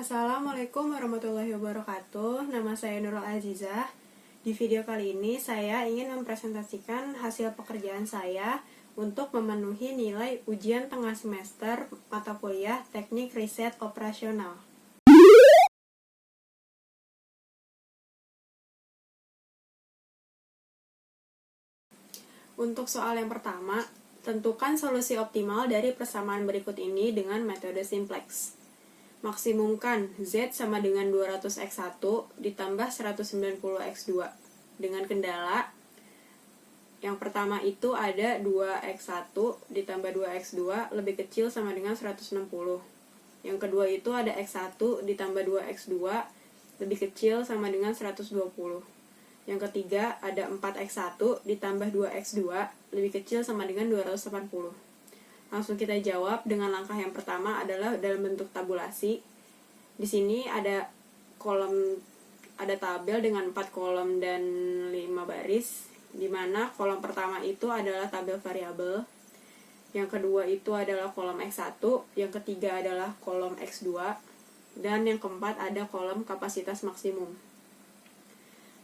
Assalamualaikum warahmatullahi wabarakatuh. Nama saya Nurul Azizah. Di video kali ini saya ingin mempresentasikan hasil pekerjaan saya untuk memenuhi nilai ujian tengah semester mata kuliah Teknik Riset Operasional. Untuk soal yang pertama, tentukan solusi optimal dari persamaan berikut ini dengan metode simplex. Maksimumkan Z sama dengan 200x1 ditambah 190x2 dengan kendala yang pertama itu ada 2x1 ditambah 2x2 lebih kecil sama dengan 160. Yang kedua itu ada x1 ditambah 2x2 lebih kecil sama dengan 120. Yang ketiga ada 4x1 ditambah 2x2 lebih kecil sama dengan 280. Langsung kita jawab dengan langkah yang pertama adalah dalam bentuk tabulasi. Di sini ada tabel dengan 4 kolom dan 5 baris, di mana kolom pertama itu adalah tabel variabel. Yang kedua itu adalah kolom X1, yang ketiga adalah kolom X2, dan yang keempat ada kolom kapasitas maksimum.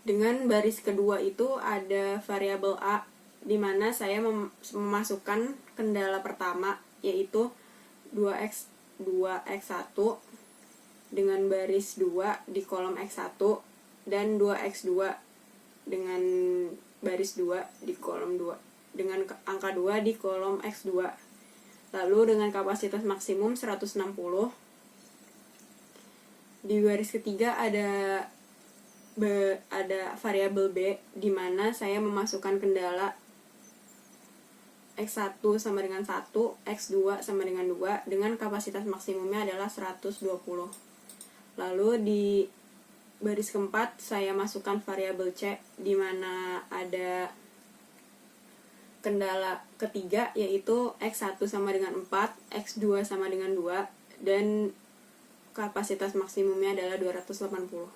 Dengan baris kedua itu ada variabel A, di mana saya memasukkan kendala pertama, yaitu 2x1 dengan baris 2 di kolom x1 dan 2x2 dengan baris 2 di kolom 2 dengan angka 2 di kolom x2. Lalu dengan kapasitas maksimum 160. Di baris ketiga ada variabel B, di mana saya memasukkan kendala X1 sama dengan 1, X2 sama dengan 2, dengan kapasitas maksimumnya adalah 120. Lalu di baris keempat saya masukkan variabel C, di mana ada kendala ketiga yaitu X1 sama dengan 4, X2 sama dengan 2, dan kapasitas maksimumnya adalah 280.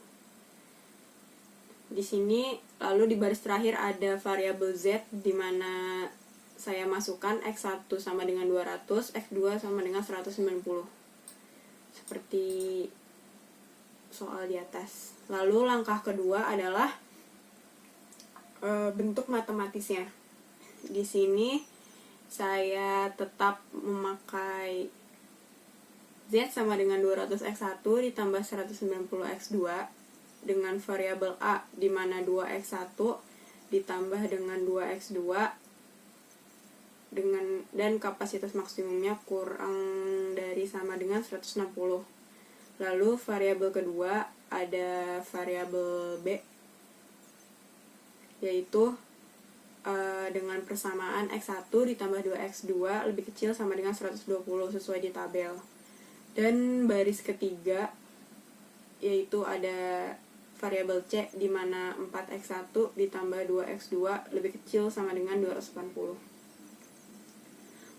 Di sini lalu di baris terakhir ada variabel Z, di mana saya masukkan X1 sama dengan 200, X2 sama dengan 190. Seperti soal di atas. Lalu langkah kedua adalah bentuk matematisnya. Di sini saya tetap memakai Z sama dengan 200x1 ditambah 190x2 dengan variabel A, di mana 2x1 ditambah dengan 2x2 dan kapasitas maksimumnya kurang dari sama dengan 160. Lalu variabel kedua ada variabel B, yaitu dengan persamaan x1 ditambah 2x2 lebih kecil sama dengan 120 sesuai di tabel. Dan baris ketiga yaitu ada variabel C, di mana 4x1 ditambah 2x2 lebih kecil sama dengan 280.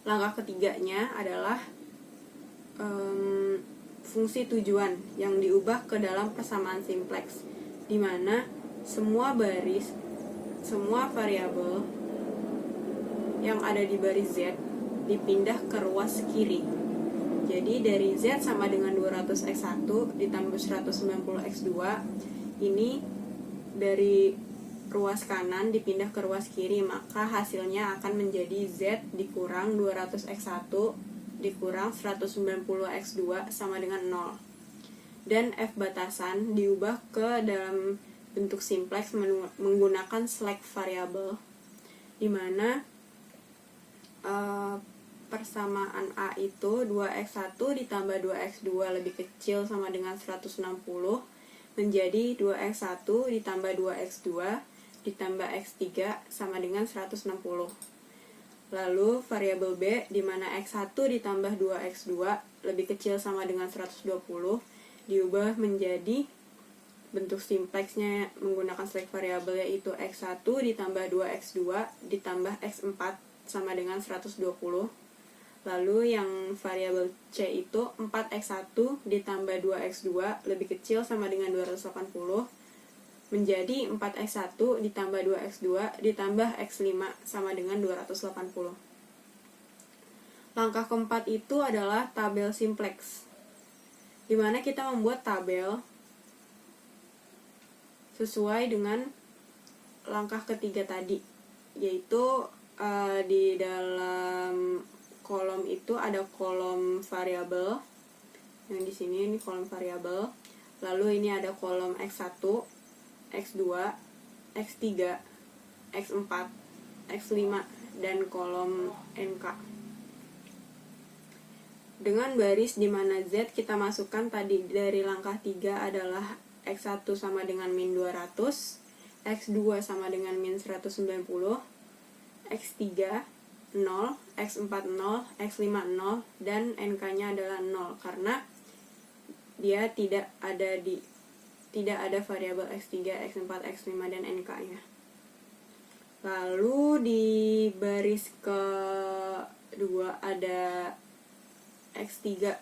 Langkah ketiganya adalah fungsi tujuan yang diubah ke dalam persamaan simplex, di mana semua variabel yang ada di baris Z dipindah ke ruas kiri. Jadi dari Z sama dengan 200x1 ditambah 190x2, ini dari ruas kanan dipindah ke ruas kiri, maka hasilnya akan menjadi Z dikurang 200x1 dikurang 190x2 sama dengan 0. Dan F batasan diubah ke dalam bentuk simplex menggunakan slack variable, di mana persamaan A itu 2x1 ditambah 2x2 lebih kecil sama dengan 160 menjadi 2x1 ditambah 2x2 ditambah x3 sama dengan 160. Lalu variabel B, di mana x1 ditambah 2x2 lebih kecil sama dengan 120 diubah menjadi bentuk simplexnya menggunakan select variabel, yaitu x1 ditambah 2x2 ditambah x4 sama dengan 120. Lalu yang variabel C itu 4x1 ditambah 2x2 lebih kecil sama dengan 280 menjadi 4x1 ditambah 2x2 ditambah x5 sama dengan 280. Langkah keempat itu adalah tabel simplex. dimana kita membuat tabel sesuai dengan langkah ketiga tadi, yaitu di dalam kolom itu ada kolom variabel, yang di sini ini kolom variabel, lalu ini ada kolom X1, X2, X3, X4, X5, dan kolom NK. Dengan baris di mana Z kita masukkan tadi dari langkah 3 adalah X1 sama dengan min 200, X2 sama dengan min 190, X3 0, X4 0, X5 0, dan NK-nya adalah 0 karena dia tidak ada variabel X3, X4, X5, dan NK-nya. Lalu di baris kedua ada X3,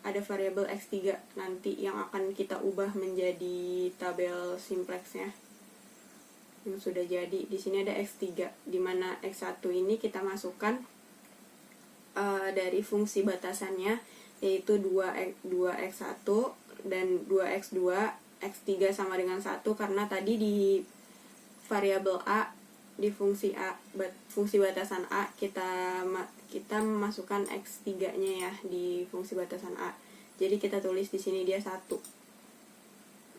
ada variabel X3 nanti yang akan kita ubah menjadi tabel simplexnya yang sudah jadi. Di sini ada X3, di mana X1 ini kita masukkan dari fungsi batasannya, yaitu 2x1 dan 2x2, x3 sama dengan 1, karena tadi di variabel A, di fungsi batasan A kita memasukkan x3-nya ya di fungsi batasan A. Jadi kita tulis di sini dia 1.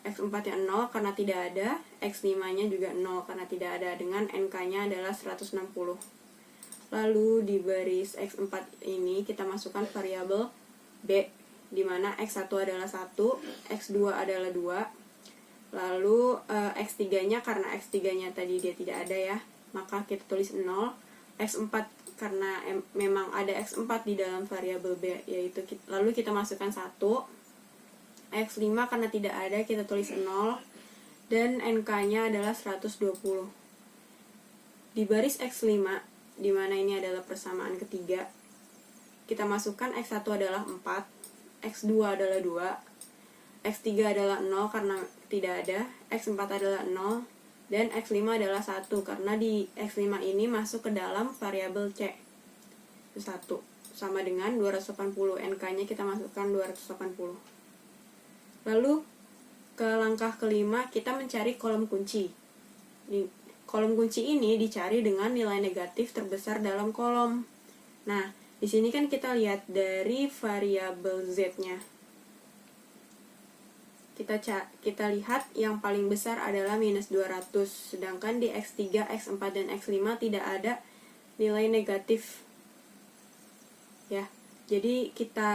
X4-nya 0 karena tidak ada, X5-nya juga 0 karena tidak ada, dengan NK-nya adalah 160. Lalu di baris X4 ini kita masukkan variabel B, di mana X1 adalah 1, X2 adalah 2, lalu X3-nya karena X3-nya tadi dia tidak ada ya, maka kita tulis 0, X4 karena memang ada X4 di dalam variabel B, yaitu lalu kita masukkan 1, X5 karena tidak ada kita tulis 0, dan NK-nya adalah 120. Di baris X5, di mana ini adalah persamaan ketiga, kita masukkan X1 adalah 4, X2 adalah 2, X3 adalah 0 karena tidak ada, X4 adalah 0, dan X5 adalah 1 karena di X5 ini masuk ke dalam variabel C. Itu 1 sama dengan 280, NK-nya kita masukkan 280. Lalu ke langkah kelima kita mencari kolom kunci. Di kolom kunci ini dicari dengan nilai negatif terbesar dalam kolom. Nah, di sini kan kita lihat dari variabel Z-nya. Kita lihat yang paling besar adalah minus 200, sedangkan di X3, X4, dan X5 tidak ada nilai negatif. Ya, jadi kita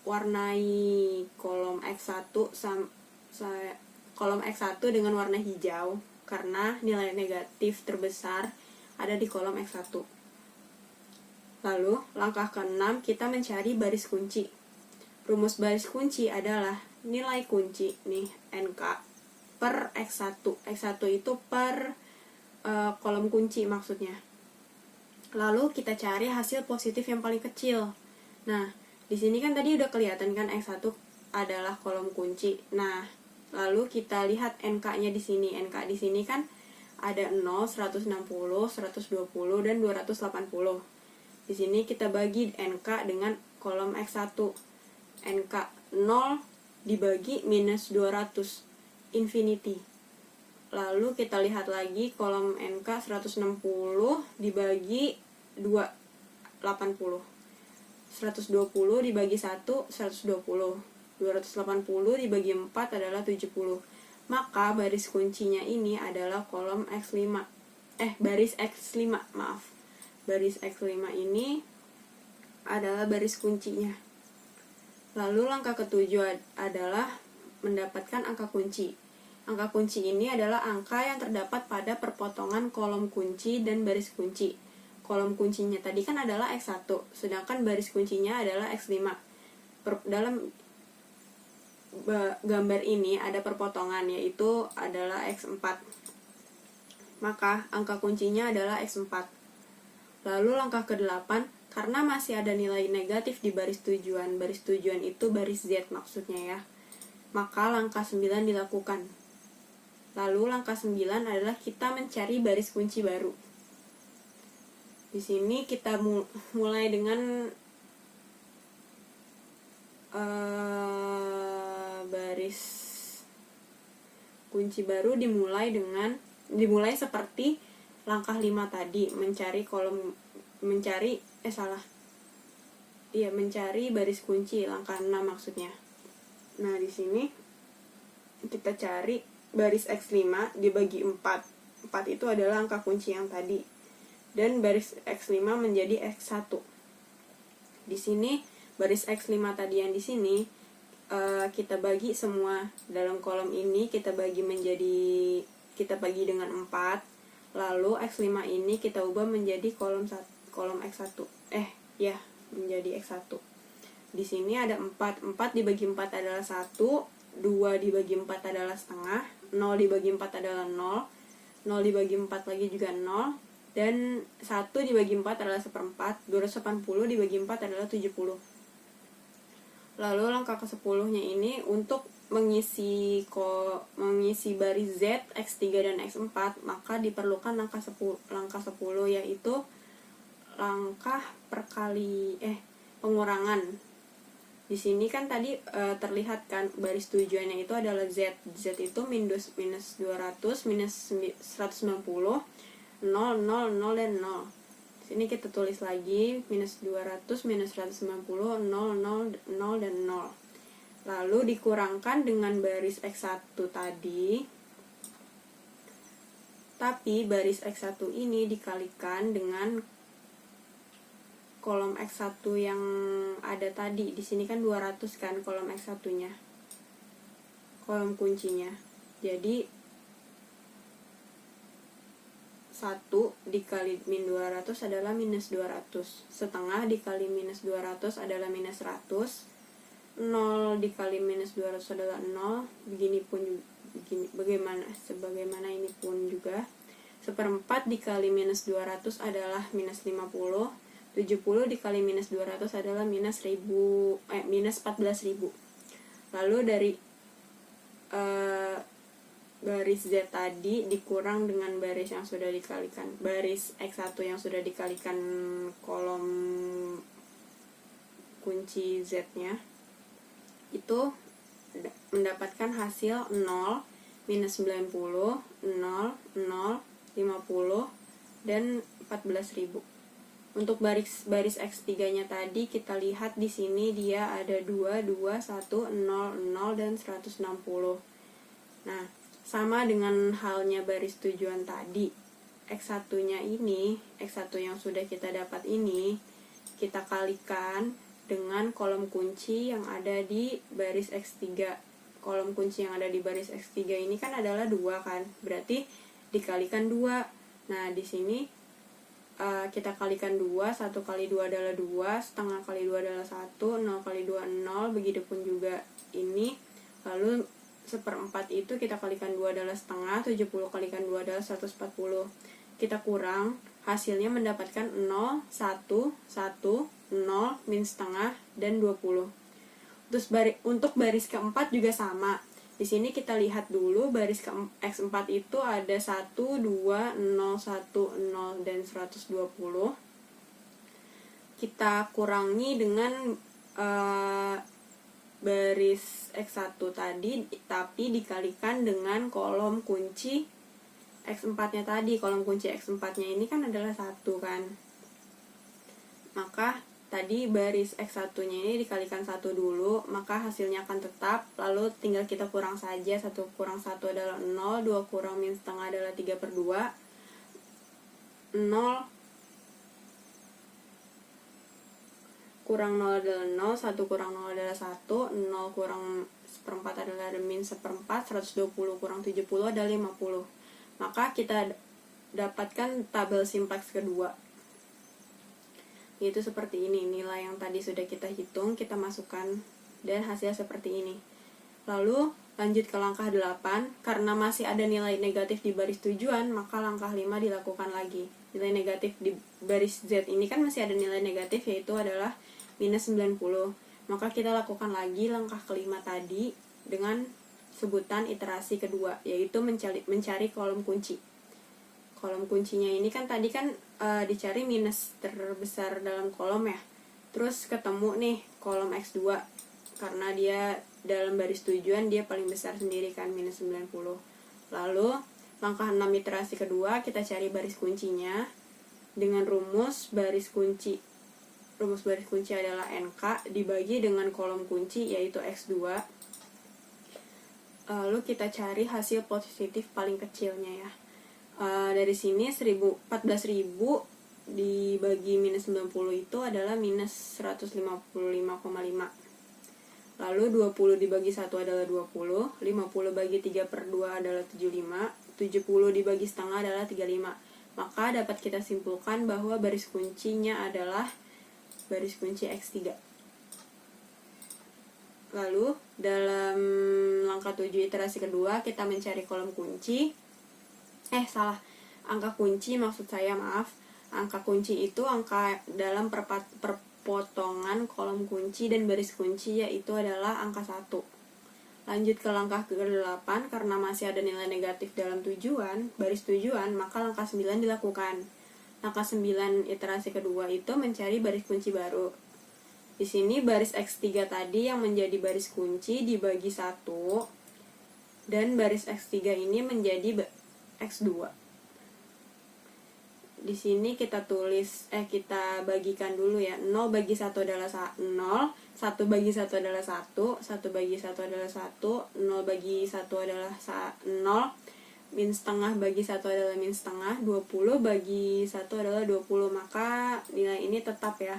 warnai kolom X1 kolom X1 dengan warna hijau karena nilai negatif terbesar ada di kolom X1. Lalu langkah ke-6 kita mencari baris kunci. Rumus baris kunci adalah nilai kunci nih NK per X1. X1 itu per kolom kunci maksudnya. Lalu kita cari hasil positif yang paling kecil. Nah, di sini kan tadi udah kelihatan kan X1 adalah kolom kunci. Nah, lalu kita lihat NK-nya di sini. NK di sini kan ada 0, 160, 120, dan 280. Di sini kita bagi NK dengan kolom X1. NK 0 dibagi minus 200, infinity. Lalu kita lihat lagi kolom NK 160 dibagi 280. 120 dibagi 1, 120. 280 dibagi 4 adalah 70. Maka baris kuncinya ini adalah kolom X5. Baris X5, maaf. Baris X5 ini adalah baris kuncinya. Lalu langkah ketujuh adalah mendapatkan angka kunci. Angka kunci ini adalah angka yang terdapat pada perpotongan kolom kunci dan baris kunci. Kolom kuncinya tadi kan adalah X1, sedangkan baris kuncinya adalah X5. Dalam gambar ini ada perpotongan, yaitu adalah X4. Maka angka kuncinya adalah X4. Lalu langkah ke-8, karena masih ada nilai negatif di baris tujuan itu baris Z maksudnya ya, maka langkah 9 dilakukan. Lalu langkah 9 adalah kita mencari baris kunci baru. Di sini kita mulai dengan baris kunci baru dimulai seperti langkah 5 tadi, mencari baris kunci langkah 6 maksudnya. Nah, di sini kita cari baris X5 dibagi 4. 4 itu adalah angka kunci yang tadi. Dan baris X5 menjadi X1. Di sini baris X5 tadi yang di sini kita bagi semua dalam kolom ini, kita bagi dengan 4. Lalu X5 ini kita ubah menjadi kolom X1. Menjadi X1. Di sini ada 4. 4 dibagi 4 adalah 1, 2 dibagi 4 adalah setengah, 0 dibagi 4 adalah 0, 0 dibagi 4 lagi juga 0, dan 1 dibagi 4 adalah 1/4, 280 dibagi 4 adalah 70. Lalu langkah ke-10-nya ini untuk mengisi baris Z, X3 dan X4, maka diperlukan langkah 10 yaitu langkah pengurangan. Di sini kan tadi terlihat kan baris tujuannya itu adalah Z. Z itu minus 200, minus 190, 0, 0, 0, dan 0. Sini kita tulis lagi minus 200, minus 190, 0, 0, 0, dan 0. Lalu dikurangkan dengan baris X1 tadi. Tapi baris X1 ini dikalikan dengan kolom X1 yang ada tadi. Di sini kan 200 kan kolom X1-nya. Kolom kuncinya. Jadi 1 dikali min 200 adalah minus 200. Setengah dikali minus 200 adalah minus 100. 0 dikali minus 200 adalah 0. Sebagaimana ini pun juga. 1/4 dikali minus 200 adalah minus 50. 70 dikali minus 200 adalah minus 14.000. Lalu dari baris Z tadi dikurang dengan baris yang sudah dikalikan, baris X1 yang sudah dikalikan kolom kunci Z-nya, itu mendapatkan hasil 0, minus 90, 0, 0, 50, dan 14.000. Untuk baris X3-nya tadi kita lihat di sini dia ada 2, 2, 1, 0, 0, dan 160. Nah, sama dengan halnya baris tujuan tadi. X1-nya ini, X1 yang sudah kita dapat ini, kita kalikan dengan kolom kunci yang ada di baris X3. Kolom kunci yang ada di baris X3 ini kan adalah 2 kan, berarti dikalikan 2. Nah, di sini kita kalikan 2, 1 kali 2 adalah 2, setengah kali 2 adalah 1, 0 kali 2 0, begitupun juga ini. Lalu 1/4 itu kita kalikan 2 adalah setengah, 70 kalikan 2 adalah 140. Kita kurang, hasilnya mendapatkan 0, 1, 1, 0, min setengah, dan 20. Terus untuk baris keempat juga sama. Di sini kita lihat dulu baris X4 itu ada 1, 2, 0, 1, 0, dan 120. Kita kurangi dengan baris X1 tadi, tapi dikalikan dengan kolom kunci X4-nya tadi. Kolom kunci X4-nya ini kan adalah 1 kan. Maka tadi baris X1-nya ini dikalikan 1 dulu, maka hasilnya akan tetap. Lalu tinggal kita kurang saja. 1 kurang 1 adalah 0, 2 kurang min setengah adalah 3/2, 0 kurang 0 adalah 0, 1 kurang 0 adalah 1, 0 kurang 1/4 adalah min 1/4, 120 kurang 70 adalah 50. Maka kita dapatkan tabel simplex kedua. Yaitu seperti ini, nilai yang tadi sudah kita hitung, kita masukkan, dan hasil seperti ini. Lalu lanjut ke langkah 8, karena masih ada nilai negatif di baris tujuan, maka langkah 5 dilakukan lagi. Nilai negatif di baris Z ini kan masih ada nilai negatif, yaitu adalah minus 90. Maka kita lakukan lagi langkah kelima tadi dengan sebutan iterasi kedua, yaitu mencari kolom kunci. Kolom kuncinya ini kan tadi kan dicari minus terbesar dalam kolom ya. Terus ketemu nih kolom X2. karena dia dalam baris tujuan dia paling besar sendiri kan, minus 90. Lalu langkah 6 iterasi kedua, kita cari baris kuncinya dengan rumus baris kunci. Rumus baris kunci adalah NK dibagi dengan kolom kunci yaitu X2. Lalu kita cari hasil positif paling kecilnya ya. Dari sini 14.000 dibagi minus 90 itu adalah minus 155,5. Lalu 20 dibagi 1 adalah 20, 50 bagi 3 per 2 adalah 75, 70 dibagi setengah adalah 35. Maka dapat kita simpulkan bahwa baris kuncinya adalah baris kunci X3. Lalu dalam langkah 7 iterasi kedua kita mencari kolom kunci. Angka kunci maksud saya, maaf. Angka kunci itu angka dalam perpotongan kolom kunci dan baris kunci, yaitu adalah angka 1. Lanjut ke langkah ke-8, karena masih ada nilai negatif dalam baris tujuan, maka langkah 9 dilakukan. Langkah 9 iterasi kedua itu mencari baris kunci baru. Di sini baris X3 tadi yang menjadi baris kunci dibagi 1, dan baris X3 ini menjadi X2. Di sini kita bagikan dulu ya. 0 bagi 1 adalah 0, 1 bagi 1 adalah 1, 1 bagi 1 adalah 1, 0 bagi 1 adalah 0, min setengah bagi 1 adalah min setengah, 20 bagi 1 adalah 20, maka nilai ini tetap ya.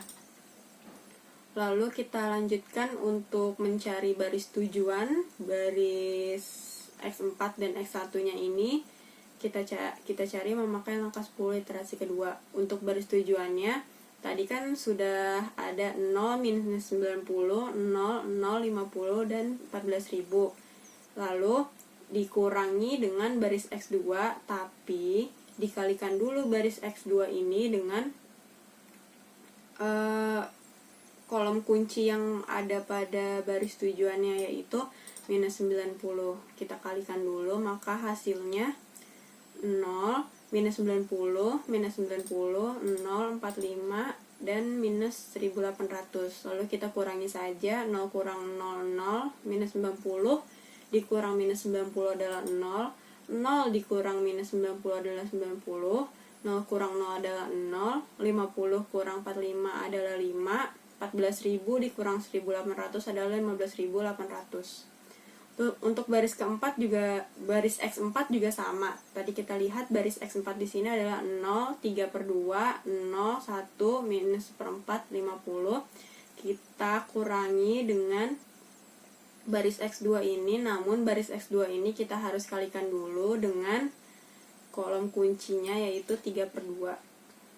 Lalu kita lanjutkan untuk mencari baris tujuan, baris X4 dan X1 nya ini. Kita cari memakai langkah 10 iterasi kedua. Untuk baris tujuannya tadi kan sudah ada 0, minus 90, 0, 0, 50, dan 14.000. Lalu dikurangi dengan baris X2, tapi dikalikan dulu baris X2 ini dengan kolom kunci yang ada pada baris tujuannya, yaitu minus 90. Kita kalikan dulu, maka hasilnya 0, minus 90, minus 90, 0, 45, dan minus 1800. Lalu kita kurangi saja, 0 kurang 0, 0, minus 90 dikurang minus 90 adalah 0, 0 dikurang minus 90 adalah 90, 0 kurang 0 adalah 0, 50 kurang 45 adalah 5, 14.000 dikurang 1.800 adalah 15.800. Untuk baris keempat juga, baris X4 juga sama. Tadi kita lihat baris X4 di sini adalah 0, 3 per 2, 0, 1, minus seperempat, 50. Kita kurangi dengan baris X2 ini, namun baris X2 ini kita harus kalikan dulu dengan kolom kuncinya, yaitu 3 per 2.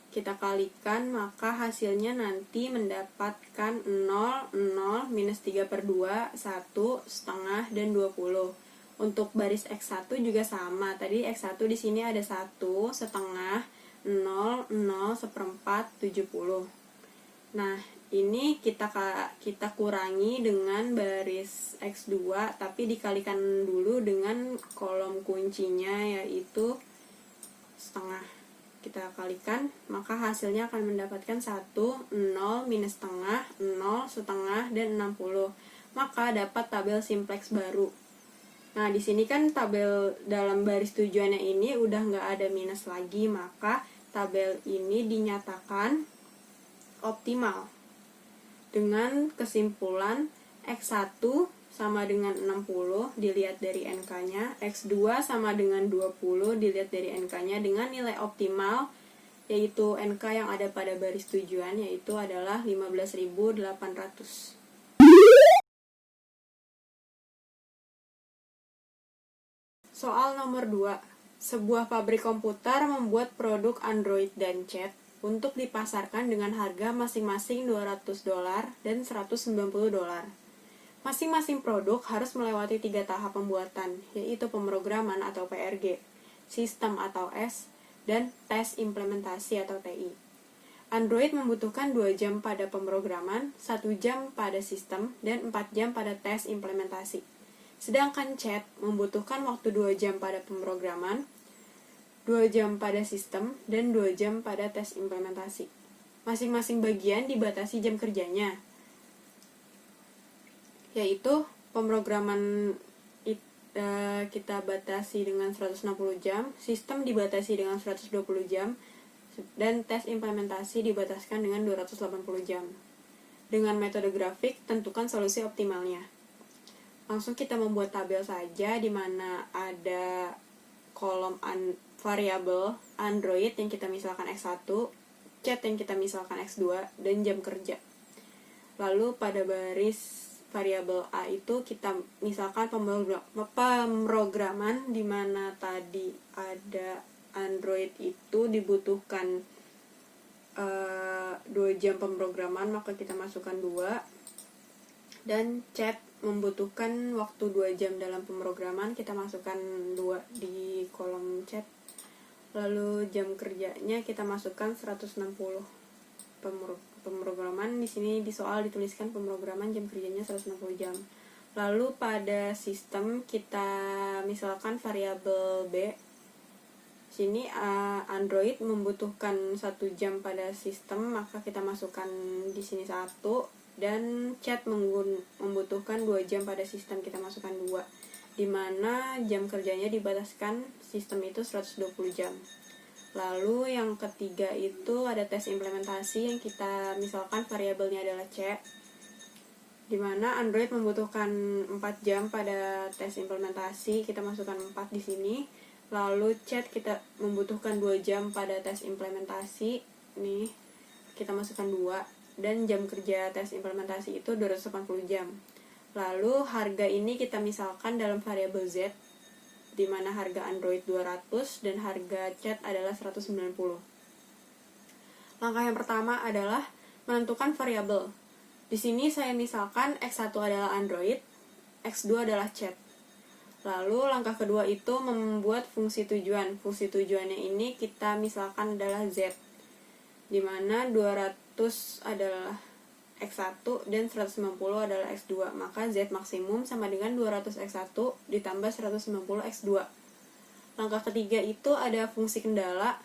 Kita kalikan, maka hasilnya nanti mendapatkan 0, 0, minus 3 per 2, 1, setengah, dan 20. Untuk baris X1 juga sama. Tadi X1 di sini ada 1, setengah, 0, 0, seperempat, 70. Nah, ini kita kurangi dengan baris X2, tapi dikalikan dulu dengan kolom kuncinya, yaitu setengah. Kita kalikan, maka hasilnya akan mendapatkan 1, 0, minus setengah, 0, setengah, dan 60. Maka dapat tabel simplex baru. Nah, di sini kan tabel dalam baris tujuannya ini udah nggak ada minus lagi, maka tabel ini dinyatakan optimal. Dengan kesimpulan X1 sama dengan 60 dilihat dari NK-nya, X2 sama dengan 20 dilihat dari NK-nya, dengan nilai optimal yaitu NK yang ada pada baris tujuan, yaitu adalah 15.800. Soal nomor 2. Sebuah pabrik komputer membuat produk Android dan chat untuk dipasarkan dengan harga masing-masing $200 dan $190. Masing-masing produk harus melewati 3 tahap pembuatan, yaitu pemrograman atau PRG, sistem atau S, dan tes implementasi atau TI. Android membutuhkan 2 jam pada pemrograman, 1 jam pada sistem, dan 4 jam pada tes implementasi. Sedangkan chat membutuhkan waktu 2 jam pada pemrograman, 2 jam pada sistem, dan 2 jam pada tes implementasi. Masing-masing bagian dibatasi jam kerjanya. yaitu pemrograman kita batasi dengan 160 jam, sistem dibatasi dengan 120 jam, dan tes implementasi dibataskan dengan 280 jam. Dengan metode grafik, tentukan solusi optimalnya. Langsung kita membuat tabel saja, di mana ada kolom variabel Android yang kita misalkan X1, chat yang kita misalkan X2, dan jam kerja. Lalu pada baris variabel A itu kita misalkan pemrograman, di mana tadi ada Android itu dibutuhkan 2 jam pemrograman, maka kita masukkan 2. Dan chat membutuhkan waktu 2 jam dalam pemrograman, kita masukkan 2 di kolom chat. Lalu jam kerjanya kita masukkan 160. Pemrograman di sini di soal dituliskan pemrograman jam kerjanya 160 jam. Lalu pada sistem kita misalkan variabel B. Sini Android membutuhkan 1 jam pada sistem, maka kita masukkan di sini 1, dan chat membutuhkan 2 jam pada sistem, kita masukkan 2. Di mana jam kerjanya dibataskan sistem itu 120 jam. Lalu yang ketiga itu ada tes implementasi yang kita misalkan variabelnya adalah C, di mana Android membutuhkan 4 jam pada tes implementasi, kita masukkan 4 di sini. Lalu chat kita membutuhkan 2 jam pada tes implementasi, nih kita masukkan 2, dan jam kerja tes implementasi itu 280 jam. Lalu harga ini kita misalkan dalam variabel Z, di mana harga Android 200 dan harga chat adalah 190. Langkah yang pertama adalah menentukan variabel. Di sini saya misalkan X1 adalah Android, X2 adalah chat. Lalu langkah kedua itu membuat fungsi tujuan. Fungsi tujuannya ini kita misalkan adalah Z, di mana 200 adalah X1 dan 190 adalah X2, maka Z maksimum sama dengan 200 X1 ditambah 190 X2. Langkah ketiga itu ada fungsi kendala,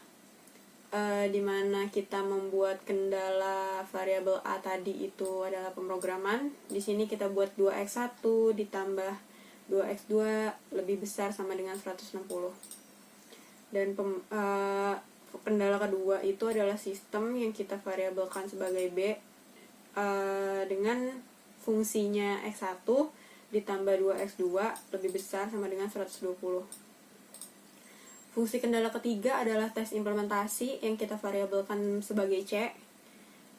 di mana kita membuat kendala variabel A tadi itu adalah pemrograman. Di sini kita buat 2X1 ditambah 2X2 lebih besar sama dengan 160. Dan kendala kedua itu adalah sistem yang kita variabelkan sebagai B, dengan fungsinya X1 ditambah 2X2 lebih besar sama dengan 120. Fungsi kendala ketiga adalah tes implementasi yang kita variabelkan sebagai C,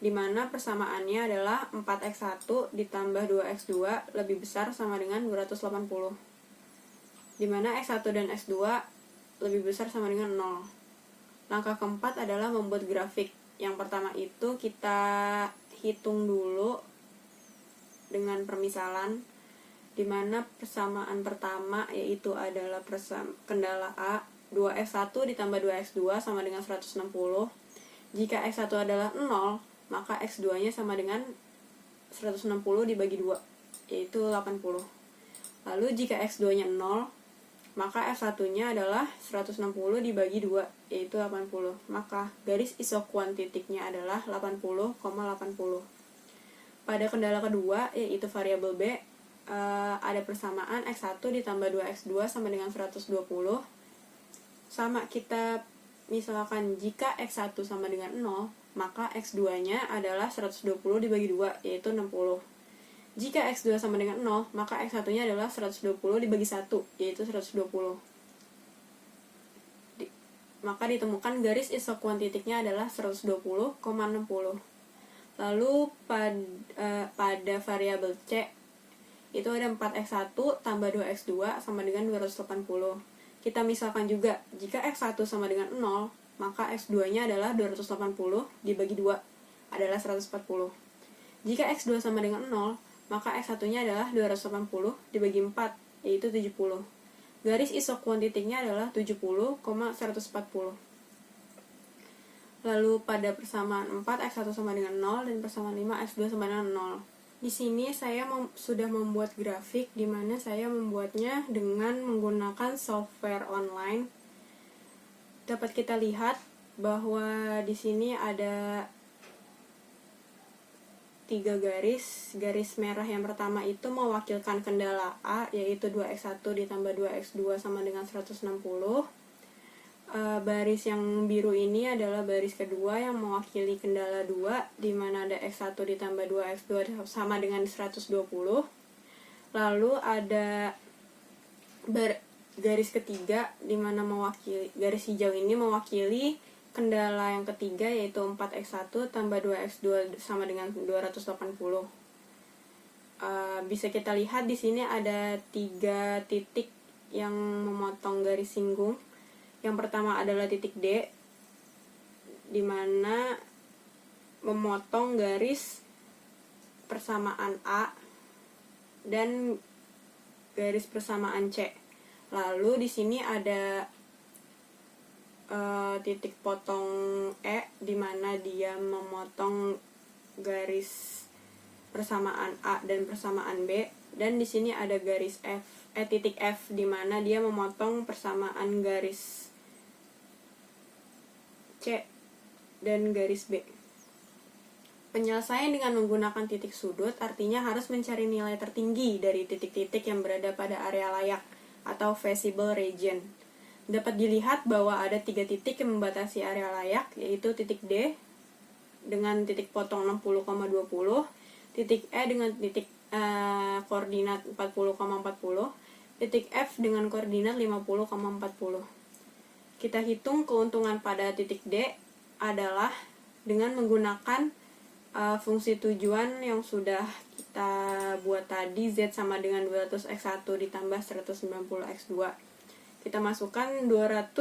di mana persamaannya adalah 4X1 ditambah 2X2 lebih besar sama dengan 280, di mana X1 dan X2 lebih besar sama dengan 0. Langkah keempat adalah membuat grafik. Yang pertama itu kita hitung dulu dengan permisalan, di mana persamaan pertama yaitu adalah kendala A, 2X1 ditambah 2X2 sama dengan 160. Jika X1 adalah 0, maka X2 nya sama dengan 160 dibagi 2, yaitu 80. Lalu jika X2 nya 0, maka F1 nya adalah 160 dibagi 2, yaitu 80. Maka garis isokuan titiknya adalah 80,80. Pada kendala kedua, yaitu variabel B, ada persamaan X1 ditambah 2X2 sama dengan 120. Sama kita misalkan jika X1 sama dengan 0, maka X2 nya adalah 120 dibagi 2, yaitu 60. Jika X2 sama dengan 0, maka X1 nya adalah 120 dibagi 1, yaitu 120. Maka ditemukan garis isokuan titiknya adalah 120,60. Lalu pada variabel C itu ada 4X1 tambah 2X2 sama dengan 280. Kita misalkan juga jika X1 sama dengan 0, maka X2 nya adalah 280 dibagi 2 adalah 140. Jika X2 sama dengan 0, maka X1 nya adalah 280 dibagi 4, yaitu 70. Garis isokuan titiknya adalah 70,140. Lalu pada persamaan 4, X1 sama dengan 0, dan persamaan 5, X2 sama dengan 0. Di sini saya sudah membuat grafik, di mana saya membuatnya dengan menggunakan software online. Dapat kita lihat bahwa di sini ada 3 3 garis. Garis merah yang pertama itu mewakilkan kendala A, yaitu 2x1 ditambah 2x2 sama dengan 160. Baris yang biru ini adalah baris kedua yang mewakili kendala 2, di mana ada x1 ditambah 2x2 sama dengan 120. Lalu ada garis ketiga, di mana mewakili garis hijau ini mewakili kendala yang ketiga, yaitu 4x1 tambah 2x2 sama dengan 280. Bisa kita lihat di sini ada 3 titik yang memotong garis singgung. Yang pertama adalah titik D, di mana memotong garis persamaan A dan garis persamaan C. Lalu di sini ada titik potong E, di mana dia memotong garis persamaan A dan persamaan B, dan di sini ada garis titik F, di mana dia memotong persamaan garis C dan garis B. Penyelesaian dengan menggunakan titik sudut artinya harus mencari nilai tertinggi dari titik-titik yang berada pada area layak atau feasible region. Dapat dilihat bahwa ada 3 titik yang membatasi area layak, yaitu titik D dengan titik potong 60,20, titik E dengan titik koordinat 40,40, titik F dengan koordinat 50,40. Kita hitung keuntungan pada titik D adalah dengan menggunakan fungsi tujuan yang sudah kita buat tadi, Z sama dengan 200x1 ditambah 190x2. Kita masukkan 200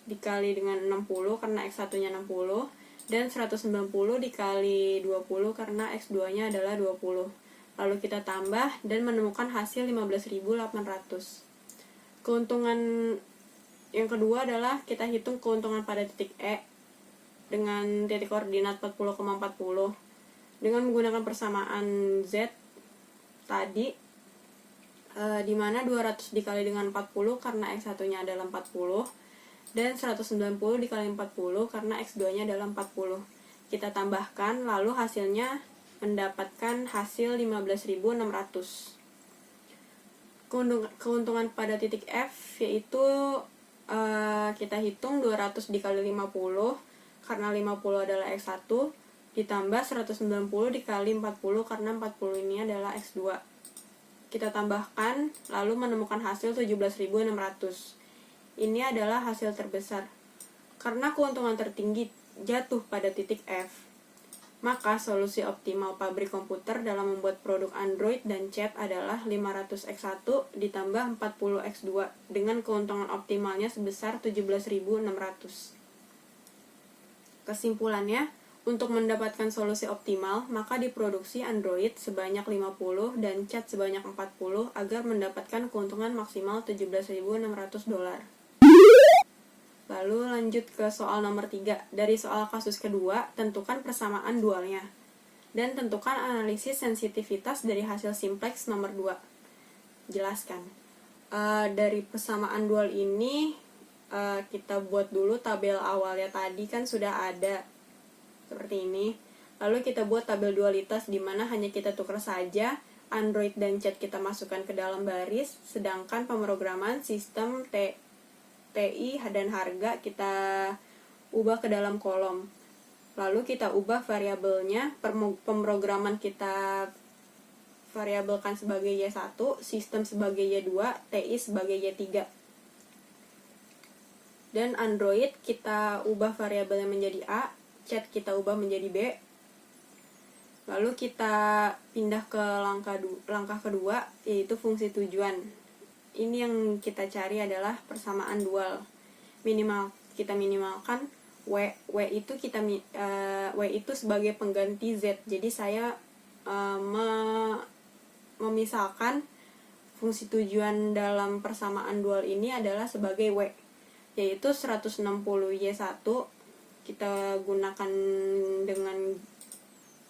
dikali dengan 60 karena x1-nya 60, dan 190 dikali 20 karena x2-nya adalah 20. Lalu kita tambah dan menemukan hasil 15.800. Keuntungan yang kedua adalah kita hitung keuntungan pada titik E dengan titik koordinat 40,40. Dengan menggunakan persamaan Z tadi, di mana 200 dikali dengan 40 karena x1-nya adalah 40, dan 190 dikali 40 karena x2-nya adalah 40. Kita tambahkan, lalu hasilnya mendapatkan hasil 15.600. Keuntungan pada titik F yaitu kita hitung 200 dikali 50 karena 50 adalah x1, ditambah 190 dikali 40 karena 40 ini adalah x2. Kita tambahkan, lalu menemukan hasil 17.600. Ini adalah hasil terbesar. Karena keuntungan tertinggi jatuh pada titik F, maka solusi optimal pabrik komputer dalam membuat produk Android dan chat adalah 500x1 ditambah 40x2 dengan keuntungan optimalnya sebesar 17.600. Kesimpulannya, untuk mendapatkan solusi optimal, maka diproduksi Android sebanyak 50 dan chat sebanyak 40 agar mendapatkan keuntungan maksimal $17.600. Lalu lanjut ke soal nomor 3. Dari soal kasus kedua, tentukan persamaan dualnya. Dan tentukan analisis sensitivitas dari hasil simplex nomor 2. Jelaskan. Dari persamaan dual ini, kita buat dulu tabel awalnya tadi kan sudah ada seperti ini. Lalu kita buat tabel dualitas di mana hanya kita tukar saja Android dan chat kita masukkan ke dalam baris, sedangkan pemrograman sistem TI dan harga kita ubah ke dalam kolom. Lalu kita ubah variabelnya, pemrograman kita variabelkan sebagai Y1, sistem sebagai Y2, TI sebagai Y3. Dan Android kita ubah variabelnya menjadi A, chat kita ubah menjadi B. Lalu kita pindah ke langkah kedua, yaitu fungsi tujuan. Ini yang kita cari adalah persamaan dual. Kita minimalkan W itu sebagai pengganti Z. Jadi saya memisalkan fungsi tujuan dalam persamaan dual ini adalah sebagai W, yaitu 160Y1 kita gunakan dengan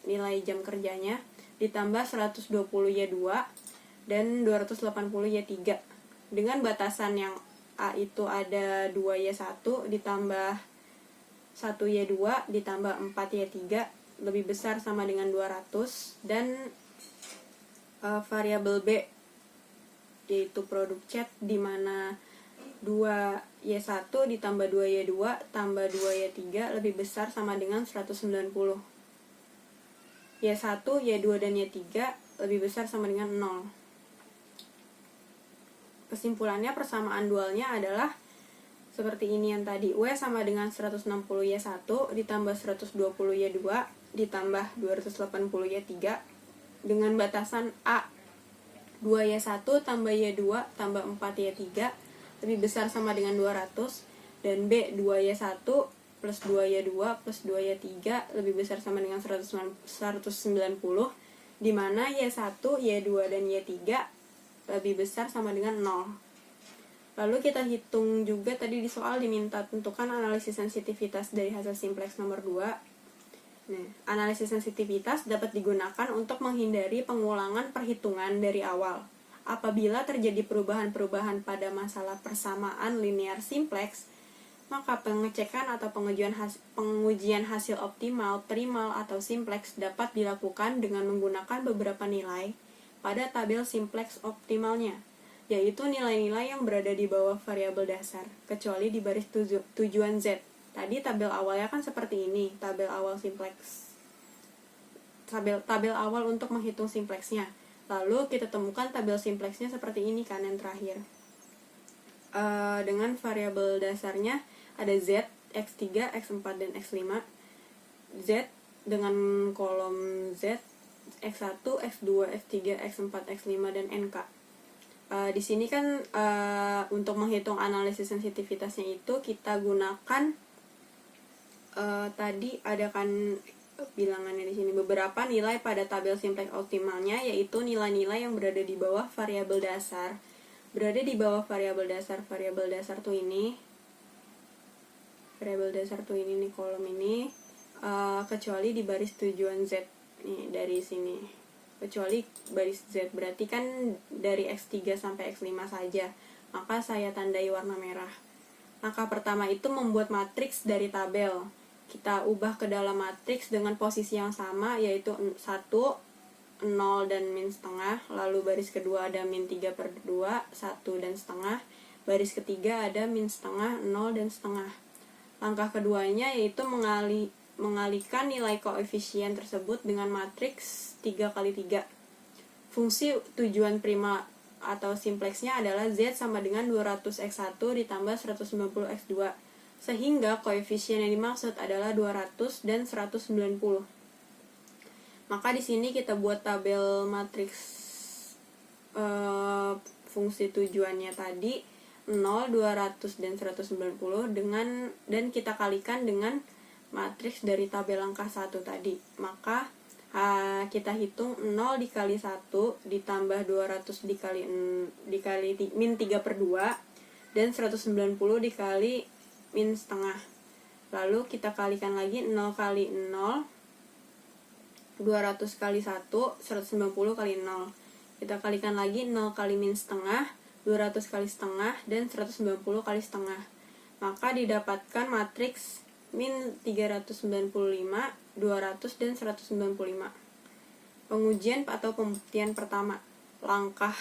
nilai jam kerjanya, ditambah 120Y2 dan 280Y3 dengan batasan yang A itu ada 2Y1 ditambah 1Y2 ditambah 4Y3 lebih besar sama dengan 200, dan variabel B yaitu produk cat di mana 2Y1 ditambah 2Y2 tambah 2Y3 lebih besar sama dengan 190. Y1, Y2, dan Y3 lebih besar sama dengan 0. Kesimpulannya persamaan dualnya adalah seperti ini yang tadi. W sama dengan 160Y1 ditambah 120Y2 ditambah 280Y3 dengan batasan A 2Y1 tambah Y2 tambah 4Y3 lebih besar sama dengan 200, dan B 2Y1 plus 2Y2 plus 2Y3 lebih besar sama dengan 190, di mana Y1, Y2, dan Y3 lebih besar sama dengan 0. Lalu kita hitung juga, tadi di soal diminta tentukan analisis sensitivitas dari hasil simplex nomor 2. Nah, analisis sensitivitas dapat digunakan untuk menghindari pengulangan perhitungan dari awal. Apabila terjadi perubahan-perubahan pada masalah persamaan linear simplex, maka pengecekan atau pengujian hasil optimal, primal, atau simplex dapat dilakukan dengan menggunakan beberapa nilai pada tabel simplex optimalnya, yaitu nilai-nilai yang berada di bawah variabel dasar, kecuali di baris tujuan Z. Tadi tabel awalnya kan seperti ini, tabel awal simplex. Tabel awal untuk menghitung simplexnya. Lalu kita temukan tabel simplexnya seperti ini kan yang terakhir. Dengan variabel dasarnya ada Z, X3, X4, dan X5. Z dengan kolom Z, X1, X2, X3, X4, X5, dan NK. Di sini kan untuk menghitung analisis sensitivitasnya itu kita gunakan tadi ada kan bilangannya di sini beberapa nilai pada tabel simplex optimalnya, yaitu nilai-nilai yang berada di bawah variabel dasar. Berada di bawah variabel dasar tuh ini. Variabel dasar tuh ini nih, kolom ini, kecuali di baris tujuan Z nih dari sini. Kecuali baris Z, berarti kan dari X3 sampai X5 saja. Maka saya tandai warna merah. Langkah pertama itu membuat matriks dari tabel. Kita ubah ke dalam matriks dengan posisi yang sama, yaitu 1, 0, dan min setengah. Lalu baris kedua ada min 3/2, 1, dan setengah. Baris ketiga ada min setengah, 0, dan setengah. Langkah keduanya yaitu mengalihkan nilai koefisien tersebut dengan matriks 3x3. Fungsi tujuan prima atau simplexnya adalah Z sama dengan 200X1 ditambah 190X2, sehingga koefisien yang dimaksud adalah 200 dan 190. Maka di sini kita buat tabel matriks fungsi tujuannya tadi 0, 200, dan 190 dan kita kalikan dengan matriks dari tabel angka 1 tadi. Maka kita hitung 0 dikali 1 ditambah 200 dikali min 3/2 dan 190 dikali min setengah. Lalu kita kalikan lagi 0 kali 0, 200 kali 1, 190 kali 0. Kita kalikan lagi 0 kali min setengah, 200 kali setengah, dan 190 kali setengah. Maka didapatkan matriks min 395, 200, dan 195. Pengujian atau pembuktian pertama. Langkah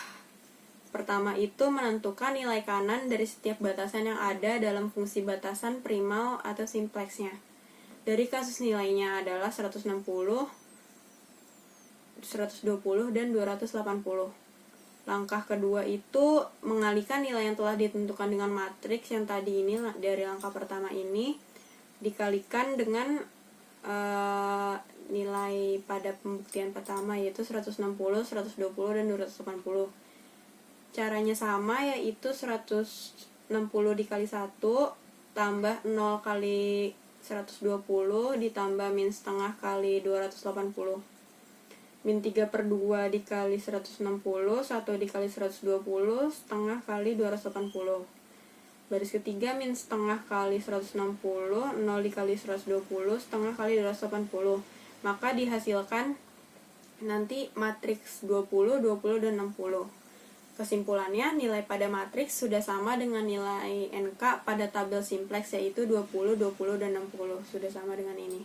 pertama itu menentukan nilai kanan dari setiap batasan yang ada dalam fungsi batasan primal atau simplexnya. Dari kasus nilainya adalah 160, 120, dan 280. Langkah kedua itu mengalihkan nilai yang telah ditentukan dengan matriks yang tadi ini dari langkah pertama ini dikalikan dengan nilai pada pembuktian pertama, yaitu 160, 120, dan 280. Caranya sama, yaitu 160 dikali 1 tambah 0 kali 120 ditambah min setengah kali 280. Min 3/2 dikali 160, 1 dikali 120, setengah kali 280. Baris ketiga min setengah kali 160, 0 dikali 120, setengah kali 280. Maka dihasilkan nanti matriks 20, 20, dan 60. Kesimpulannya, nilai pada matriks sudah sama dengan nilai NK pada tabel simplex, yaitu 20, 20, dan 60. Sudah sama dengan ini.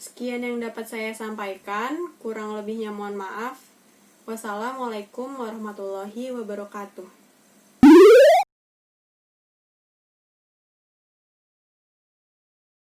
Sekian yang dapat saya sampaikan, kurang lebihnya mohon maaf. Wassalamualaikum warahmatullahi wabarakatuh.